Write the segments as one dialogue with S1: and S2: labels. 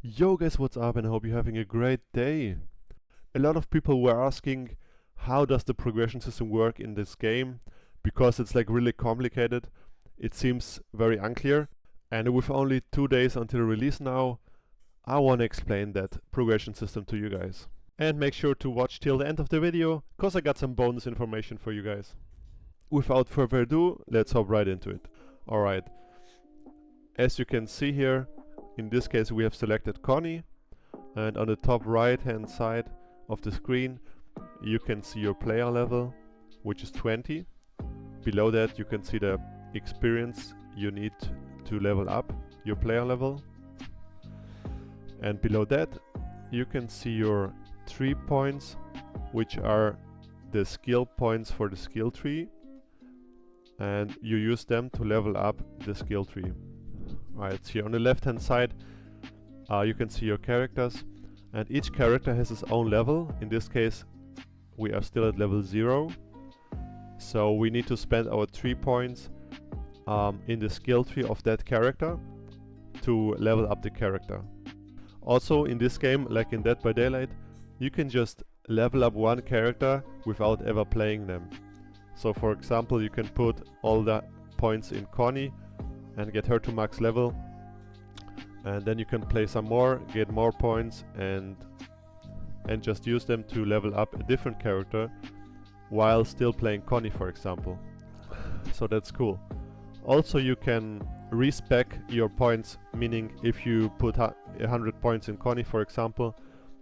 S1: Yo guys, what's up, and I hope you're having a great day. A lot of people were asking how does the progression system work in this game, because it's like really complicated. It seems very unclear, and with only 2 days until release now, I want to explain that progression system to you guys. And make sure to watch till the end of the video, cause I got some bonus information for you guys. Without further ado, let's hop right into it. Alright, as you can see here, in this case we have selected Connie, and on the top right hand side of the screen you can see your player level, which is 20. Below that you can see the experience you need to level up your player level, and below that you can see your 3 points, which are the skill points for the skill tree, and you use them to level up the skill tree. Right, here on the left hand side you can see your characters, and each character has its own level. In this case we are still at level 0, so we need to spend our 3 points in the skill tree of that character to level up the character. Also in this game, like in Dead by Daylight, you can just level up one character without ever playing them. So for example, you can put all the points in Connie and get her to max level, and then you can play some more, get more points, and just use them to level up a different character while still playing Connie, for example. So that's cool. Also you can respec your points, meaning if you put 100 points in Connie, for example,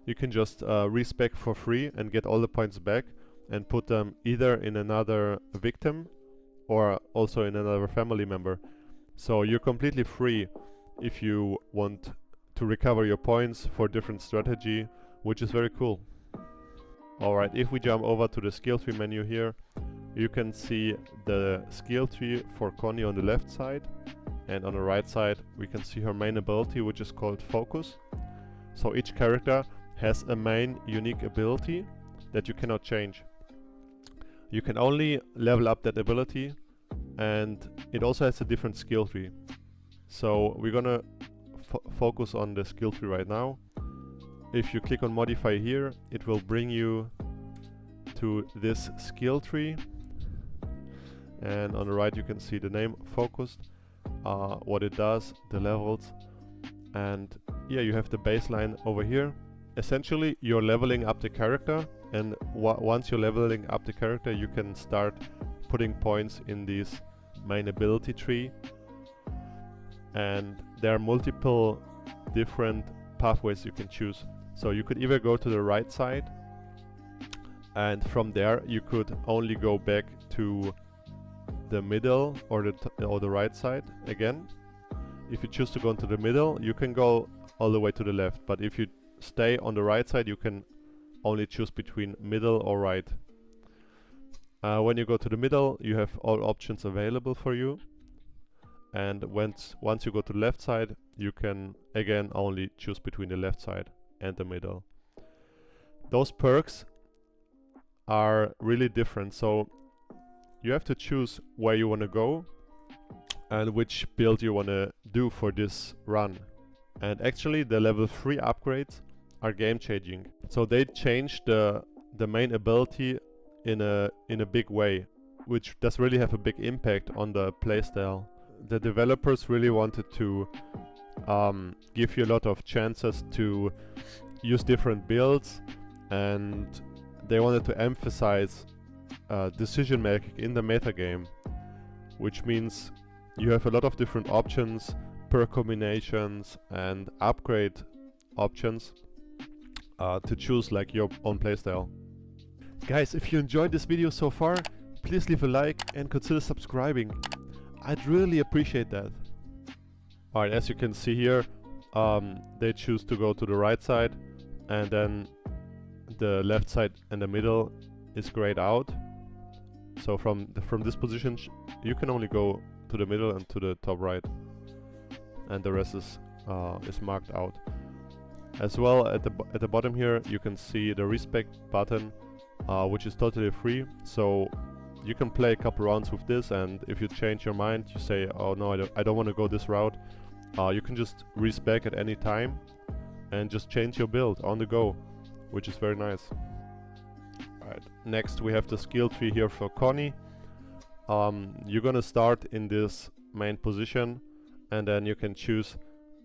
S1: you can just respec for free and get all the points back and put them either in another victim or also in another family member. So you're completely free if you want to recover your points for different strategy, which is very cool. Alright, if we jump over to the skill tree menu here, you can see the skill tree for Connie on the left side, and on the right side we can see her main ability, which is called Focus. So each character has a main unique ability that you cannot change. You can only level up that ability, and it also has a different skill tree. So we're gonna focus on the skill tree right now. If you click on modify here, it will bring you to this skill tree, and on the right you can see the name Focused, what it does, the levels, and yeah, you have the baseline over here. Essentially you're leveling up the character, and once you're leveling up the character you can start putting points in this main ability tree, and there are multiple different pathways you can choose. So you could either go to the right side, and from there you could only go back to the middle or the right side again. If you choose to go into the middle, you can go all the way to the left, but if you stay on the right side you can only choose between middle or right. When you go to the middle you have all options available for you, and once you go to the left side you can again only choose between the left side and the middle. Those perks are really different, so you have to choose where you want to go and which build you want to do for this run. And actually the level 3 upgrades are game changing. So they changed the main ability in a big way, which does really have a big impact on the playstyle. The developers really wanted to give you a lot of chances to use different builds, and they wanted to emphasize decision making in the metagame, which means you have a lot of different options, perk combinations and upgrade options to choose like your own playstyle. Guys, if you enjoyed this video so far, please leave a like and consider subscribing. I'd really appreciate that. Alright, as you can see here, they choose to go to the right side, and then the left side and the middle is grayed out. So from this position you can only go to the middle and to the top right, and the rest is marked out. As well, at the bottom here you can see the respect button, which is totally free, so you can play a couple rounds with this, and if you change your mind, you say, oh no, I don't want to go this route, you can just respec at any time, and just change your build on the go, which is very nice. Alright, next we have the skill tree here for Connie. You're gonna start in this main position, and then you can choose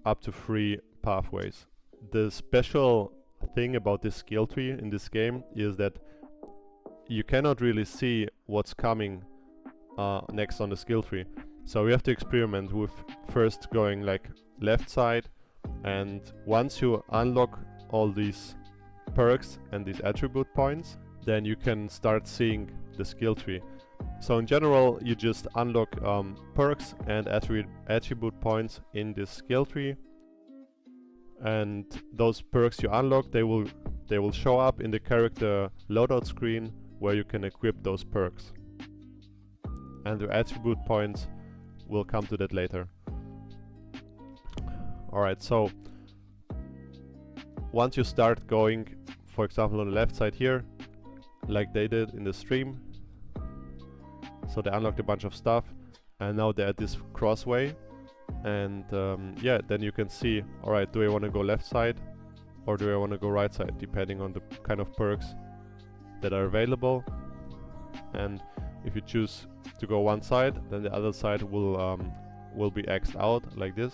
S1: up to 3 pathways. The special thing about this skill tree in this game is that you cannot really see what's coming next on the skill tree. So we have to experiment with first going like left side, and once you unlock all these perks and these attribute points, then you can start seeing the skill tree. So in general, you just unlock perks and attribute points in this skill tree, and those perks you unlock, they will show up in the character loadout screen where you can equip those perks, and the attribute points will come to that later. Alright, so once you start going, for example on the left side here, like they did in the stream, so they unlocked a bunch of stuff, and now they're at this crossway, and yeah, then you can see, alright, do I want to go left side or do I want to go right side, depending on the kind of perks that are available. And if you choose to go one side, then the other side will be X'd out like this.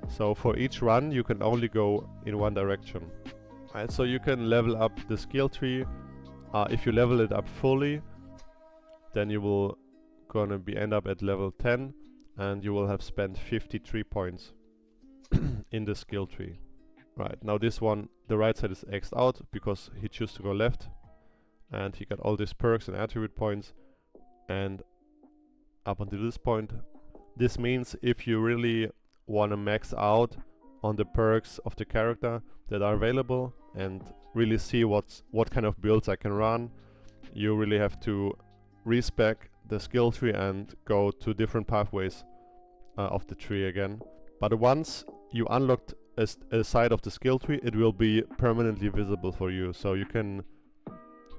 S1: So for each run you can only go in one direction. Right, so you can level up the skill tree. If you level it up fully, then you will end up at level 10, and you will have spent 53 points in the skill tree. Right, now this one, the right side is X'd out because he chose to go left, and he got all these perks and attribute points. And up until this point, this means if you really want to max out on the perks of the character that are available and really see what kind of builds I can run, you really have to respec the skill tree and go to different pathways of the tree again. But once you unlocked a side of the skill tree, it will be permanently visible for you, so you can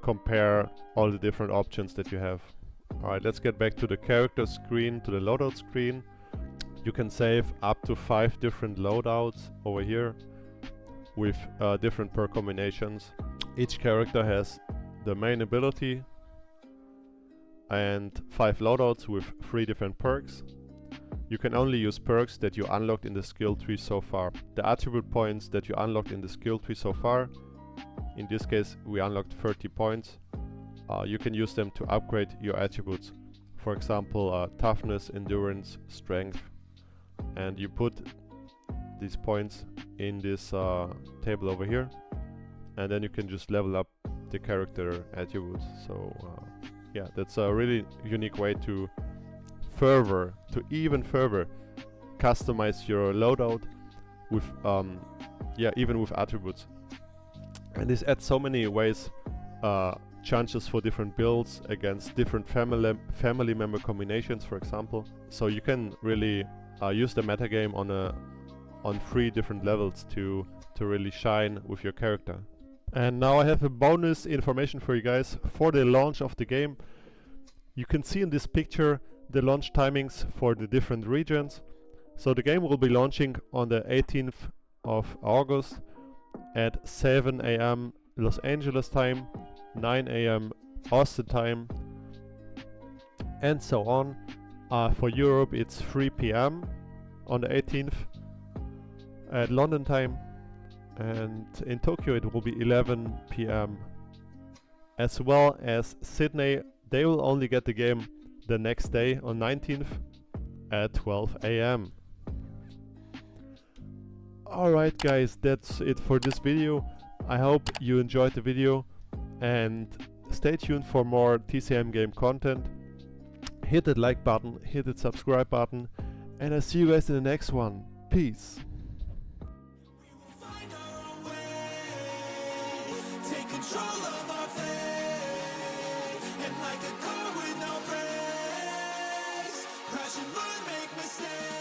S1: compare all the different options that you have. Alright, let's get back to the character screen, to the loadout screen. You can save up to 5 different loadouts over here with different perk combinations. Each character has the main ability and 5 loadouts with 3 different perks. You can only use perks that you unlocked in the skill tree so far. The attribute points that you unlocked in the skill tree so far, in this case we unlocked 30 points, you can use them to upgrade your attributes. For example, toughness, endurance, strength, and you put these points in this table over here, and then you can just level up the character attributes. So yeah, that's a really unique way to even further customize your loadout with yeah, even with attributes. And this adds so many ways, chances for different builds against different family member combinations, for example. So you can really use the metagame on 3 different levels to really shine with your character. And now I have a bonus information for you guys for the launch of the game. You can see in this picture the launch timings for the different regions. So the game will be launching on the 18th of August at 7 AM Los Angeles time, 9 AM Austin time, and so on. For Europe it's 3 PM on the 18th at London time, and in Tokyo it will be 11 PM. As well as Sydney, they will only get the game the next day on 19th at 12 AM. Alright guys, that's it for this video. I hope you enjoyed the video, and stay tuned for more TCM game content. Hit that like button, hit that subscribe button, and I'll see you guys in the next one. Peace.
S2: Take control of our fate, and like a car with no brakes, crash and learn, make mistakes.